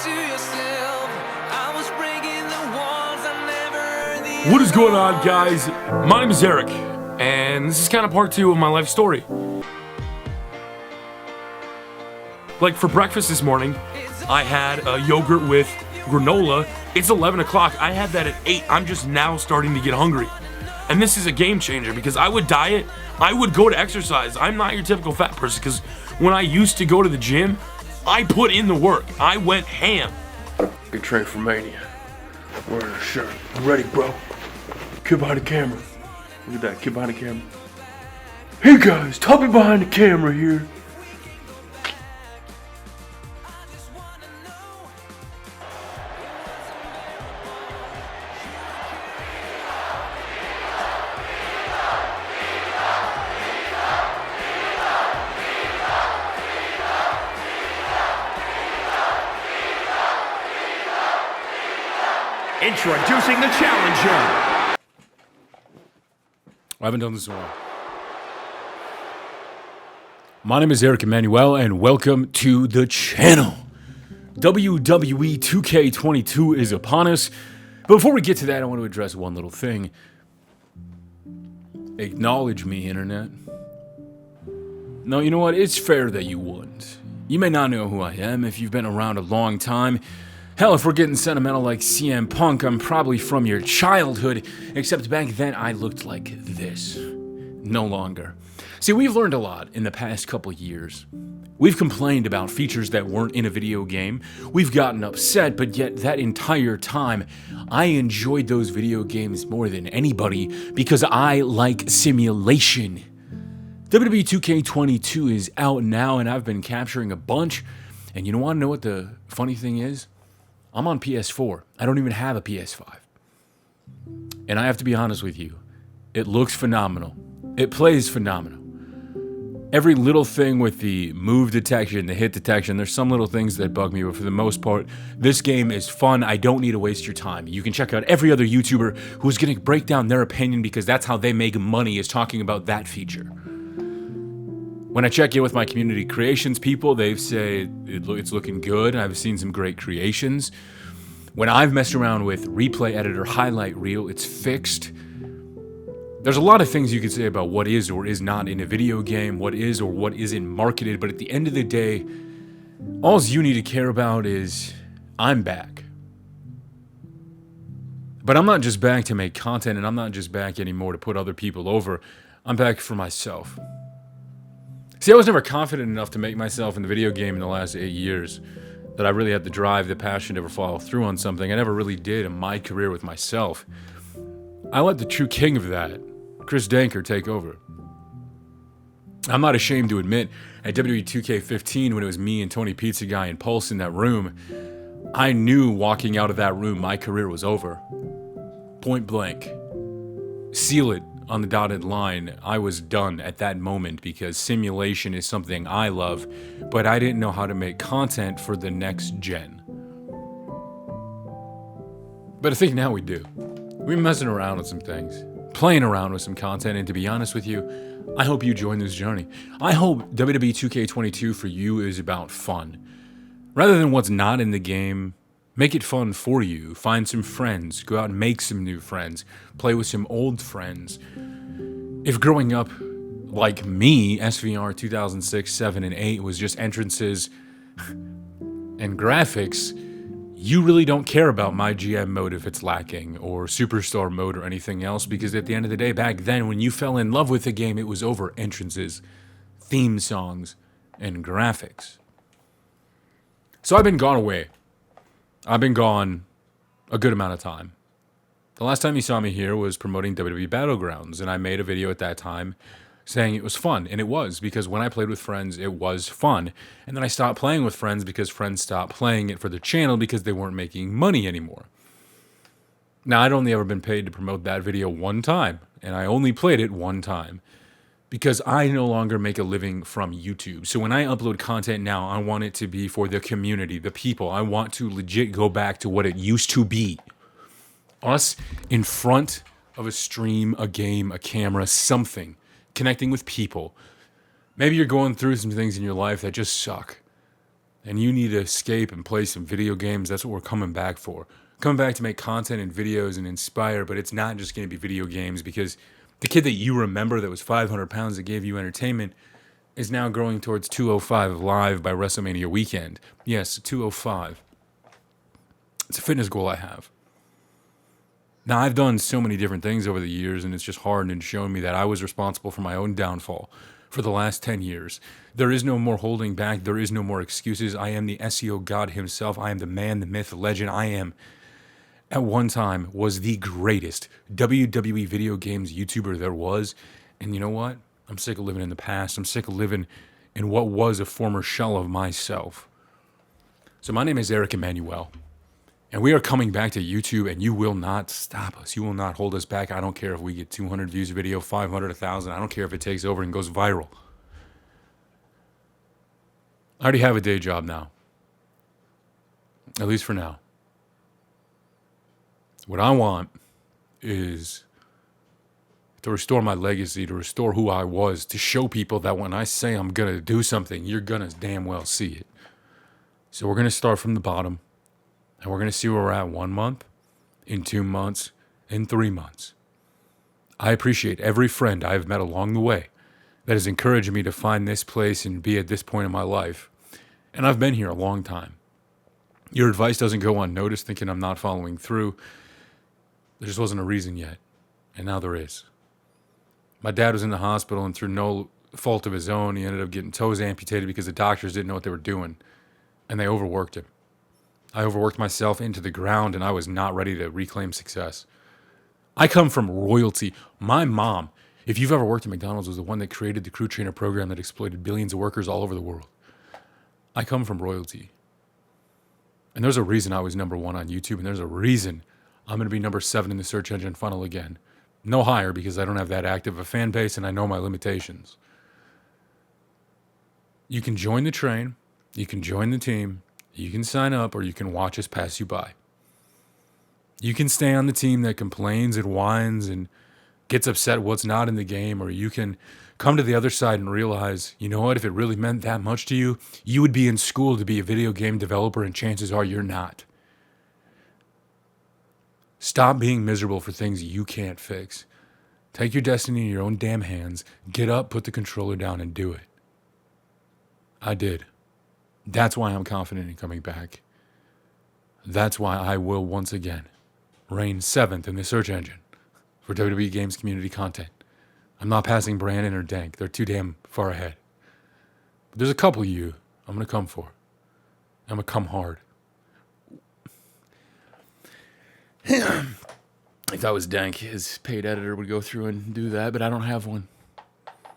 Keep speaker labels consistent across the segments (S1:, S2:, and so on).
S1: What is going on, guys? My name is Eric, and this is kind of part 2 of my life story. Like, for breakfast this morning, I had a yogurt with granola. It's 11 o'clock. I had that at 8. I'm just now starting to get hungry. And this is a game changer because I would diet, I would go to exercise. I'm not your typical fat person because when I used to go to the gym, I put in the work. I went ham.
S2: Get trained for Mania. Wearing a shirt. I'm ready, bro. Kid behind the camera. Look at that, kid behind the camera. Hey guys, Toppy behind the camera here.
S3: Introducing the challenger.
S1: I haven't done this in a while. My name is Eric Emanuel, and welcome to the channel. WWE 2K22 is upon us. But before we get to that, I want to address one little thing. Acknowledge me, Internet. No, you know what? It's fair that you wouldn't. You may not know who I am if you've been around a long time. Hell, if we're getting sentimental like CM Punk, I'm probably from your childhood, except back then I looked like this. No longer. See, we've learned a lot in the past couple years. We've complained about features that weren't in a video game. We've gotten upset, but yet that entire time, I enjoyed those video games more than anybody because I like simulation. WWE 2K22 is out now, and I've been capturing a bunch. And you want to know what the funny thing is? I'm on PS4. I don't even have a PS5. And I have to be honest with you. It looks phenomenal. It plays phenomenal. Every little thing with the move detection, the hit detection, there's some little things that bug me, but for the most part, this game is fun. I don't need to waste your time. You can check out every other YouTuber who's going to break down their opinion because that's how they make money, is talking about that feature. When I check in with my community creations people, they say it's looking good. I've seen some great creations. When I've messed around with replay editor, highlight reel, it's fixed. There's a lot of things you could say about what is or is not in a video game, what is or what isn't marketed, but at the end of the day, all you need to care about is I'm back. But I'm not just back to make content, and I'm not just back anymore to put other people over. I'm back for myself. See, I was never confident enough to make myself in the video game in the last 8 years that I really had the drive, the passion to ever follow through on something. I never really did in my career with myself. I let the true king of that, Chris Danker, take over. I'm not ashamed to admit, at WWE 2K15, when it was me and Tony Pizza Guy and Pulse in that room, I knew walking out of that room my career was over. Point blank. Seal it. On the dotted line, I was done at that moment because simulation is something I love, but I didn't know how to make content for the next gen. But I think now we do. We're messing around with some things, playing around with some content, and to be honest with you, I hope you join this journey. I hope WWE 2K22 for you is about fun. Rather than what's not in the game, make it fun for you. Find some friends. Go out and make some new friends. Play with some old friends. If growing up, like me, SVR 2006, 7, and 8 was just entrances and graphics, you really don't care about my GM mode if it's lacking, or Superstar mode or anything else, because at the end of the day, back then, when you fell in love with the game, it was over entrances, theme songs, and graphics. So I've been gone away. I've been gone a good amount of time. The last time you saw me here was promoting WWE Battlegrounds, and I made a video at that time saying it was fun, and it was, because when I played with friends, it was fun. And then I stopped playing with friends because friends stopped playing it for the channel because they weren't making money anymore. Now, I'd only ever been paid to promote that video one time, and I only played it one time. Because I no longer make a living from YouTube. So when I upload content now, I want it to be for the community, the people. I want to legit go back to what it used to be. Us in front of a stream, a game, a camera, something. Connecting with people. Maybe you're going through some things in your life that just suck. and you need to escape and play some video games, that's what we're coming back for. Coming back to make content and videos and inspire, but it's not just going to be video games, because the kid that you remember that was 500 pounds that gave you entertainment is now growing towards 205 live by WrestleMania weekend. Yes, 205. It's a fitness goal I have. Now, I've done so many different things over the years, and it's just hard and shown me that I was responsible for my own downfall for the last 10 years. There is no more holding back. There is no more excuses. I am the SEO god himself. I am the man, the myth, the legend. I am, at one time, was the greatest WWE video games YouTuber there was. And you know what? I'm sick of living in the past. I'm sick of living in what was a former shell of myself. So my name is Eric Emanuel. And we are coming back to YouTube, and you will not stop us. You will not hold us back. I don't care if we get 200 views a video, 500, 1,000. I don't care if it takes over and goes viral. I already have a day job now. At least for now. What I want is to restore my legacy, to restore who I was, to show people that when I say I'm going to do something, you're going to damn well see it. So we're going to start from the bottom. And we're going to see where we're at 1 month, in 2 months, in 3 months. I appreciate every friend I've met along the way that has encouraged me to find this place and be at this point in my life. And I've been here a long time. Your advice doesn't go unnoticed, thinking I'm not following through. There just wasn't a reason yet. And now there is. My dad was in the hospital, and through no fault of his own, he ended up getting toes amputated because the doctors didn't know what they were doing. And they overworked him. I overworked myself into the ground, and I was not ready to reclaim success. I come from royalty. My mom, if you've ever worked at McDonald's, was the one that created the crew trainer program that exploited billions of workers all over the world. I come from royalty. And there's a reason I was number 1 on YouTube, and there's a reason I'm going to be number 7 in the search engine funnel again. No higher, because I don't have that active a fan base, and I know my limitations. You can join the train. You can join the team. You can sign up, or you can watch us pass you by. You can stay on the team that complains and whines and gets upset what's not in the game, or you can come to the other side and realize, you know what, if it really meant that much to you, you would be in school to be a video game developer, and chances are you're not. Stop being miserable for things you can't fix. Take your destiny in your own damn hands. Get up, put the controller down, and do it. I did. That's why I'm confident in coming back. That's why I will once again reign 7th in the search engine for WWE Games Community content. I'm not passing Brandon or Dank. They're too damn far ahead. But there's a couple of you I'm going to come for. I'm going to come hard. If that was Dank, his paid editor would go through and do that, but I don't have one.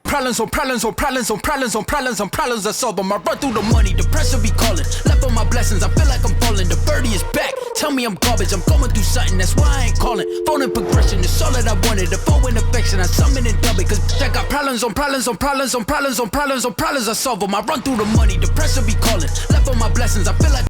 S4: Problems on problems on problems on problems on problems on problems I solve them. I run through the money, the pressure be calling. Left on my blessings, I feel like I'm falling. The birdie is back, tell me I'm garbage. I'm going through something, that's why I ain't calling. Phone in progression, it's all that I wanted. The phone in affection, I summon and dub it. Cause I got problems on problems on problems on problems on problems on problems I solve them. I run through the money, the pressure be calling. Left on my blessings, I feel like